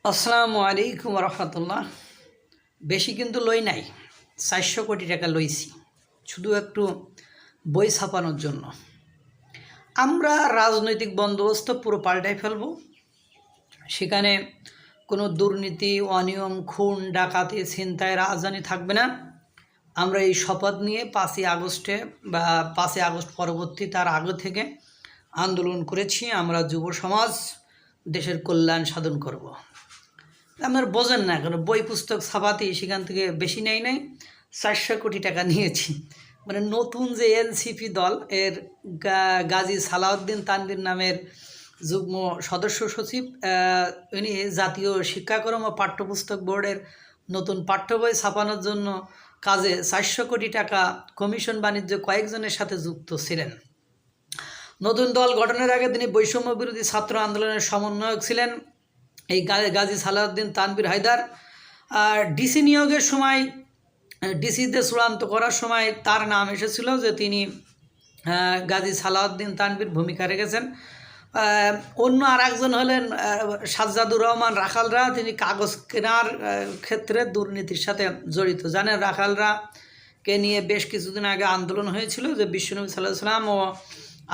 আসসালামু আলাইকুম রহমতুল্লাহ। বেশি কিন্তু লই নাই, 400 কোটি টাকা লইছি শুধু একটু বই ছাপানোর জন্য। আমরা রাজনৈতিক বন্দোবস্ত পুরো পাল্টাই ফেলব। সেখানে কোনো দুর্নীতি, অনিয়ম, খুন, ডাকাতি, ছিনতাই, রাজধানী থাকবে না। আমরা এই শপথ নিয়ে 5ই আগস্টে বা 5ই আগস্ট পরবর্তী তার আগে থেকে আন্দোলন করেছি। আমরা যুব সমাজ দেশের কল্যাণ সাধন করব। আপনার বোঝেন না, কেন বই পুস্তক ছাপাতেই সেখান থেকে বেশি নেই 400 কোটি টাকা নিয়েছি। মানে নতুন যে এনসিপি দল, এর গাজী সালাউদ্দিন তানভীর নামের যুগ্ম সদস্য সচিব, উনি জাতীয় শিক্ষাক্রম ও পাঠ্যপুস্তক বোর্ডের নতুন পাঠ্য বই ছাপানোর জন্য কাজে 400 কোটি টাকা কমিশন বাণিজ্য কয়েকজনের সাথে যুক্ত ছিলেন। নতুন দল গঠনের আগে তিনি বৈষম্য বিরোধী ছাত্র আন্দোলনের সমন্বয়ক ছিলেন। এই গাজী সালাউদ্দিন তানভীর হায়দার ডিসি নিয়োগের সময়, ডিসিতে চূড়ান্ত করার সময় তার নাম এসেছিল যে তিনি গাজী সালাউদ্দিন তানভীর ভূমিকা রেখেছেন। অন্য আর একজন হলেন সাজ্জাদুর রহমান রাখালরা। তিনি কাগজ কেনার ক্ষেত্রে দুর্নীতির সাথে জড়িত। জানেন, রাখালরাকে নিয়ে বেশ কিছুদিন আগে আন্দোলন হয়েছিল যে বিশ্বনবী সাল্লাল্লাহু আলাইহি ওয়াসাল্লাম ও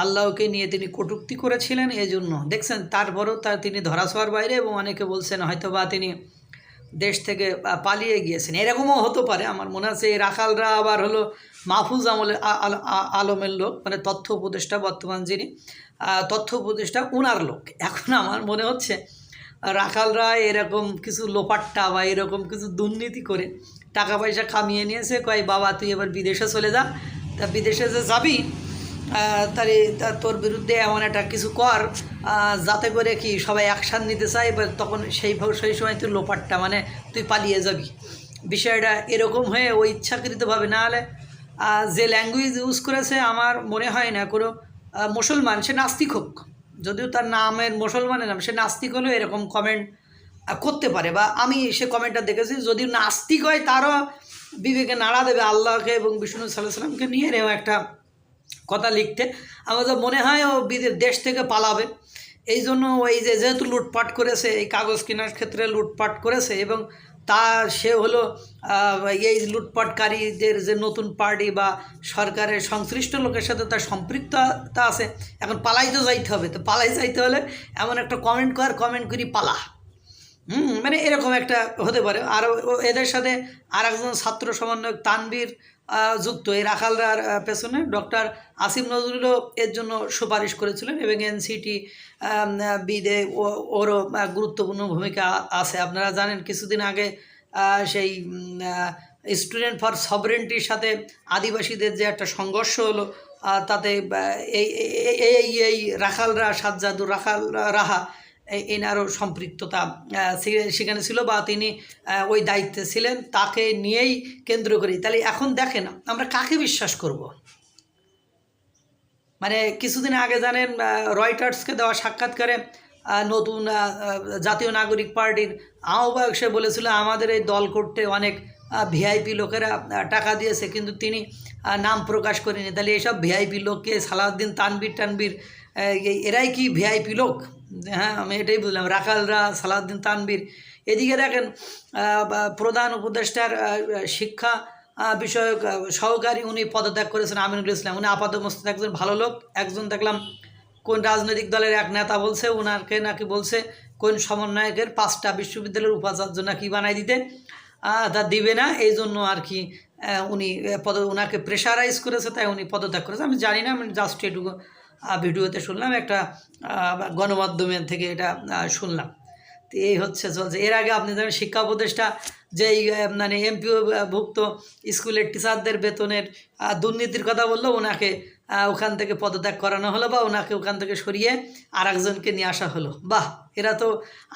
আল্লাহকে নিয়ে তিনি কটূক্তি করেছিলেন। এই জন্য দেখছেন, তারপরেও তিনি ধরাছোঁয়ার বাইরে, এবং অনেকে বলছেন হয়তো বা তিনি দেশ থেকে পালিয়ে গিয়েছেন। এরকমও হতে পারে। আমার মনে আছে এই রাখালরা আবার হলো মাহফুজ আলমের লোক, মানে তথ্য উপদেষ্টা, বর্তমান যিনি তথ্য উপদেষ্টা, উনার লোক। এখন আমার মনে হচ্ছে রাখালরা এরকম কিছু লোপাট্টা বা এরকম কিছু দুর্নীতি করে টাকা পয়সা কামিয়ে নিয়েছে। কয় বাবা তুই এবার বিদেশে চলে যা, তা বিদেশে যে যাবি তাহলে তোর বিরুদ্ধে এমন একটা কিছু কর যাতে করে কি সবাই অ্যাকশান নিতে চায়, এবার তখন সেই সময় তুই লোপাট্টা, মানে তুই পালিয়ে যাবি। বিষয়টা এরকম হয়ে ও ইচ্ছাকৃতভাবে, না হলে যে ল্যাঙ্গুয়েজ ইউজ করেছে আমার মনে হয় না কোনো মুসলমান, সে নাস্তিক হোক, যদিও তার নামের মুসলমানের নাম, সে নাস্তিক হলেও এরকম কমেন্ট করতে পারে। বা আমি সে কমেন্টটা দেখেছি, যদিও নাস্তিক হয় তারও বিবেকে নাড়া দেবে আল্লাহকে এবং বিষ্ণু সাল্লাল্লাহু আলাইহি ওয়াসাল্লামকে নিয়ে এরকম একটা কথা লিখতে। আমাদের মনে হয় ও দেশ থেকে পালাবে। এই জন্য ওই যেহেতু লুটপাট করেছে, এই কাগজ কেনার ক্ষেত্রে লুটপাট করেছে, এবং সে হলো এই লুটপাটকারীদের যে নতুন পার্টি বা সরকারের সংশ্লিষ্ট লোকের সাথে তার সম্পৃক্ততা আছে। এখন পালাইতে যাইতে হবে, তো পালাই যাইতে হলে এমন একটা কমেন্ট করি পালা। মানে এরকম একটা হতে পারে। আর এদের সাথে আর একজন ছাত্র সমন্বয়ক তানভীর যুক্ত। এই রাখালরার পেছনে ডক্টর আসিফ নজরুলও এর জন্য সুপারিশ করেছিলেন, এবং এনসিটি বিদে ওরও গুরুত্বপূর্ণ ভূমিকা আছে। আপনারা জানেন, কিছুদিন আগে সেই স্টুডেন্ট ফর সভরেন্টির সাথে আদিবাসীদের যে একটা সংঘর্ষ হলো, তাতে এই রাখালরা, সাজ্জাদুর রাহা, এনারও সম্পৃক্ততা সেখানে ছিল, বা তিনি ওই দায়িত্বে ছিলেন। তাকে নিয়েই কেন্দ্র করি। তাহলে এখন দেখেন আমরা কাকে বিশ্বাস করব? মানে কিছুদিন আগে জানেন, রয়টার্সকে দেওয়া সাক্ষাৎকারে নতুন জাতীয় নাগরিক পার্টির আহ্বায়ক সে বলেছিল আমাদের এই দল করতে অনেক ভিআইপি লোকেরা টাকা দিয়েছে, কিন্তু তিনি নাম প্রকাশ করেনি। তাহলে এইসব ভিআইপি লোককে সালাউদ্দিন তানভীর এরাই কি ভিআইপি লোক? হ্যাঁ, আমি এটাই বুঝলাম। রাখালরা, সালাউদ্দিন তানভীর। এদিকে দেখেন প্রধান উপদেষ্টার শিক্ষা বিষয়ক সহকারী, উনি পদত্যাগ করেছেন, আমিনুল ইসলাম। উনি আপাতমস্তক একজন ভালো লোক। একজন দেখলাম কোন রাজনৈতিক দলের এক নেতা বলছে ওনাকে নাকি বলছে কোন সমন্বয়কের 5টা বিশ্ববিদ্যালয়ের উপাচার্য নাকি বানাই দিতে, তা দিবে না। এই জন্য আর কি উনি ওনাকে প্রেশারাইজ করেছে, তাই উনি পদত্যাগ করেছে। আমি জানি না, আমি জাস্ট এটুকু ভিডিওতে শুনলাম, একটা গণমাধ্যমের থেকে এটা শুনলাম। তো এই হচ্ছে চলছে। এর আগে আপনি জানেন শিক্ষা উপদেষ্টা যেই মানে এমপিও ভুক্ত স্কুলের টিচারদের বেতনের দুর্নীতির কথা বললো, ওনাকে ওখান থেকে পদত্যাগ করানো হলো, বা ওনাকে ওখান থেকে সরিয়ে আর একজনকে নিয়ে আসা হলো। বাহ, এরা তো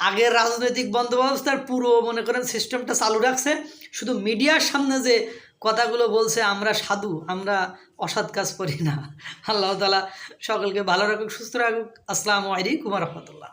আগের রাজনৈতিক বন্দোবস্তার পুরো মনে করেন সিস্টেমটা চালু রাখছে। শুধু মিডিয়ার সামনে যে কথাগুলো বলছে আমরা সাধু, আমরা অসৎ কাজ করি না। আল্লাহ তাআলা সকলকে ভালো রাখুক, সুস্থ রাখুক। আসসালামু আলাইকুম ওয়া রাহমাতুল্লাহ।